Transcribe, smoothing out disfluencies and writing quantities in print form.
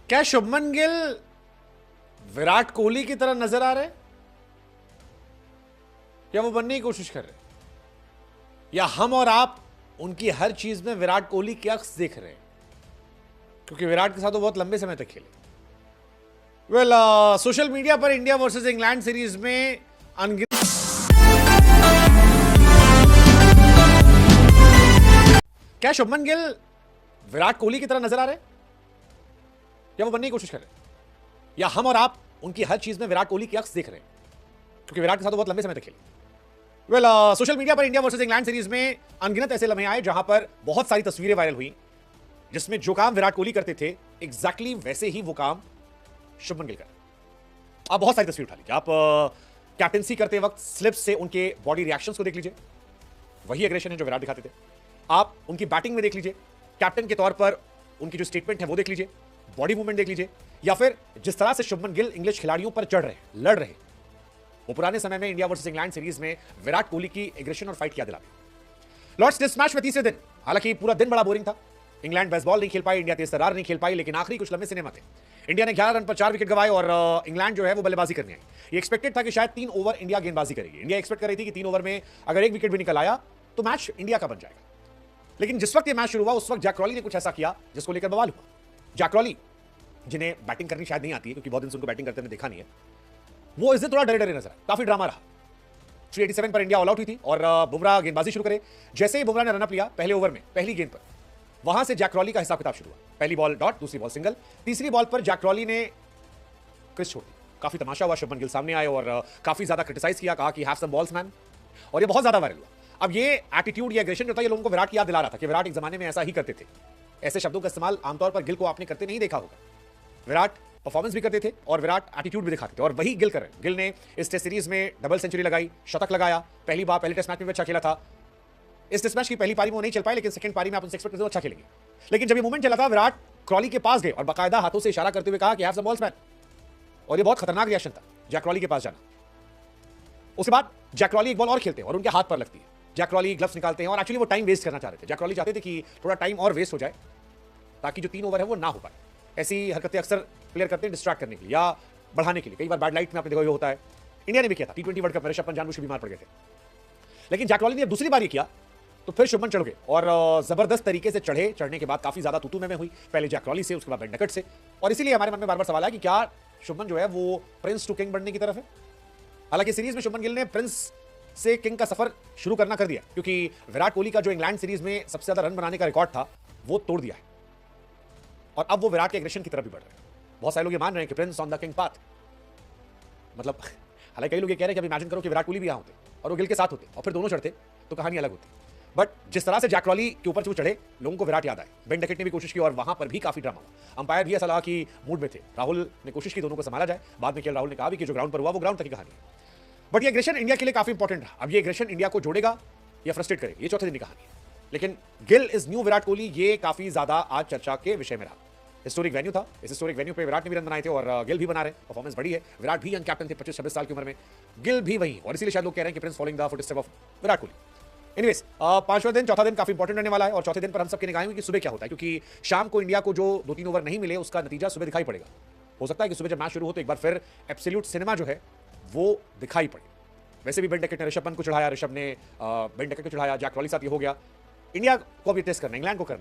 क्या शुभमन गिल विराट कोहली की तरह नजर आ रहे हैं या वो बनने की कोशिश कर रहे हैं, या हम और आप उनकी हर चीज में विराट कोहली के अक्स देख रहे हैं? क्योंकि विराट के साथ वो बहुत लंबे समय तक खेले। सोशल मीडिया पर इंडिया वर्सेस इंग्लैंड सीरीज में अनगिनत क्या शुभमन गिल विराट कोहली की तरह नजर आ रहे हैं या वो बनने की कोशिश कर रहे हैं, या हम और आप उनकी हर चीज में विराट कोहली के अक्स देख रहे हैं? क्योंकि विराट के साथ वो बहुत लंबे समय तक खेले। सोशल मीडिया पर इंडिया वर्सेस इंग्लैंड सीरीज में अनगिनत ऐसे लम्हे आए जहां पर बहुत सारी तस्वीरें वायरल हुई जिसमें जो काम विराट कोहली करते थे एग्जैक्टली वैसे ही वो काम शुभमन गिल कर। आप बहुत सारी तस्वीर उठा लीजिए। आप कैप्टनसी करते वक्त स्लिप से उनके बॉडी रिएक्शंस को देख लीजिए, वही एग्रेशन है जो विराट दिखाते थे। आप उनकी बैटिंग में देख लीजिए, कैप्टन के तौर पर उनकी जो स्टेटमेंट है वो देख लीजिए, बॉडी मूवमेंट देख लीजिए, या फिर जिस तरह से शुभमन गिल इंग्लिश खिलाड़ियों पर चढ़ रहे हैं, लड़ रहे हैं, वो पुराने समय में इंडिया वर्सेस इंग्लैंड सीरीज में विराट कोहली की एग्रेशन और फाइट किया दिलाते। लॉर्ड्स टेस्ट मैच में तीसरे दिन हालांकि पूरा दिन बड़ा बोरिंग था। इंग्लैंड बेसबॉल नहीं खेल पाई, इंडिया तेज तर्रार नहीं खेल पाई, लेकिन आखिरी कुछ लंबे सिनेमा थे। इंडिया ने 11 रन पर 4 विकेट गंवाए और इंग्लैंड जो है वो बल्लेबाजी करने आई। ये एक्सपेक्टेड था कि शायद 3 ओवर इंडिया गेंदबाजी करेगी। इंडिया एक्सपेक्ट कर रही थी कि 3 ओवर में अगर 1 विकेट भी निकल आया तो मैच इंडिया का बन जाएगा। लेकिन जिस वक्त ये मैच शुरू हुआ उस वक्त जैक क्रॉली ने कुछ ऐसा किया जिसको लेकर बवाल हुआ। जैक क्रॉली, जिन्हें बैटिंग करनी शायद नहीं आती है क्योंकि बहुत दिन से उनको बैटिंग करते हुए देखा नहीं है, वो इस दिन थोड़ा डरे डरे नजर आए। काफी ड्रामा रहा। 387 पर इंडिया ऑल आउट हुई थी और बुमराह गेंदबाजी शुरू करे। जैसे ही बुमराह ने रनअप लिया पहले ओवर में पहली गेंद पर, वहां से जैक क्रॉली का हिसाब किताब शुरू हुआ। पहली बॉल डॉट, दूसरी बॉल सिंगल, तीसरी बॉल पर जैक क्रॉली ने क्रिस छोड़ दी। काफी तमाशा हुआ। शुभमन गिल सामने आए और काफी ज्यादा क्रिटिसाइज किया, कहा कि हैव सम बॉल्स मैन, और ये बहुत ज्यादा वायरल हुआ। अब ये एटीट्यूड, ये एग्रेशन जो था, ये लोगों को विराट की याद दिला रहा था कि विराट एक जमाने में ऐसा ही करते थे। ऐसे शब्दों का इस्तेमाल आमतौर पर गिल को आपने करते नहीं देखा होगा। विराट परफॉर्मेंस भी करते थे और विराट एटीट्यूड भी दिखाते थे, और वही गिल कर रहे हैं। गिल ने इस टेस्ट सीरीज में डबल सेंचुरी लगाई, शतक लगाया, पहली बार पहले टेस्ट मैच में भी अच्छा खेला था। इस टेस्ट मैच की पहली पारी में वो नहीं चल पाए, लेकिन सेकंड पारी में आप उनसे एक्सपेक्ट करते हो अच्छा खेलेंगे। लेकिन जब ये मूवमेंट चला था, विराट क्रॉली के पास गए और बाकायदा हाथों से इशारा करते हुए कहा कि हैव सम बॉल्स मैन, और ये बहुत खतरनाक रिएक्शन था जैक क्रॉली के पास जाना। उसके बाद जैक क्रॉली एक बॉल और खेलते हैं और उनके हाथ पर लगती है। जैक क्रॉली ग्लव्स निकालते हैं और एक्चुअली वो टाइम वेस्ट करना चाह रहे थे। जैक क्रॉली चाहते थे कि थोड़ा टाइम और वेस्ट हो जाए ताकि जो 3 ओवर है वो ना हो पाए। ऐसी हरकतें अक्सर प्लेयर करते हैं डिस्ट्रैक्ट करने के लिए या बढ़ाने के लिए। कई बार बैड लाइट में आपने देखा होता है। इंडिया ने भी किया था T20 वर्ल्ड कप में, ऋषभ पंत जानबूझ के बीमार पड़ गए थे। लेकिन जैक क्रॉली ने दूसरी बार ये किया तो फिर शुभमन चढ़ गए और जबरदस्त तरीके से चढ़े। चढ़ने के बाद काफी ज्यादा तूतू में हुई, पहले जैक क्रॉली से, उसके बाद बेन डकट से। और इसीलिए हमारे मन में बार बार सवाल है कि क्या शुभमन जो है वो प्रिंस टू किंग बनने की तरफ है। हालांकि सीरीज में शुभमन गिल ने प्रिंस से किंग का सफर शुरू करना कर दिया, क्योंकि विराट कोहली का जो इंग्लैंड सीरीज में सबसे ज्यादा रन बनाने का रिकॉर्ड था वो तोड़ दिया है, और अब वो विराट के एग्रेशन की तरफ भी बढ़ रहे हैं। बहुत सारे लोग ये मान रहे हैं कि Prince on the king path, मतलब हालांकि कई लोग ये कह रहे हैं कि अब इमेजिन करो कि विराट कोहली भी यहाँ होते और वो गिल के साथ होते और फिर दोनों चढ़ते तो कहानी अलग होती। बट जिस तरह से जैक क्रॉली के ऊपर जो चढ़े, लोगों को विराट याद आए। बेन डकेट ने भी कोशिश की और वहां पर भी काफी ड्रामा हुआ। अंपायर भी ऐसा लगा कि मूड में थे। राहुल ने कोशिश की दोनों को संभाला जाए। बाद में केएल राहुल ने कहा भी कि जो ग्राउंड पर हुआ वो ग्राउंड तक की कहानी है। बट ये एग्रेशन इंडिया के लिए काफी इंपॉर्टेंट रहा। अब ये एग्रेशन इंडिया को जोड़ेगा या फ्रस्ट्रेट करेगा, ये चौथे दिन की कहानी है। लेकिन गिल इज न्यू विराट कोहली, ये काफी ज्यादा आज चर्चा के विषय में रहा। हिस्टोरिक वेन्यू था, इस हिस्टोरिक वेन्यू पे विराट ने भी रन बनाए थे और गिल भी बना रहे। परफॉर्मेंस बड़ी है। विराट भी यंग कैप्टन थे, 25-26 साल की उम्र में। गिल भी वही, और इसीलिए शायद लोग कह रहे हैं कि Prince following the footstep of Virat Kohli. Anyways, पांचवें दिन, चौथा दिन काफी इंपॉर्टेंट रहने वाला है, और चौथे दिन पर हम सबके निगाहें कि सुबह क्या होता है, क्योंकि शाम को इंडिया को जो 2-3 ओवर नहीं मिले उसका नतीजा सुबह दिखाई पड़ेगा। हो सकता है कि सुबह जब मैच शुरू हो तो एक बार फिर एब्सोल्यूट सिनेमा जो है वो दिखाई पड़े। वैसे भी बेन डकेट ने ऋषभ पंत को चढ़ाया, ऋषभ ने बेन डकेट को चढ़ाया, जैक क्रॉली साथ ये हो गया। इंडिया को भी टेस्ट करना है, इंग्लैंड को करना है।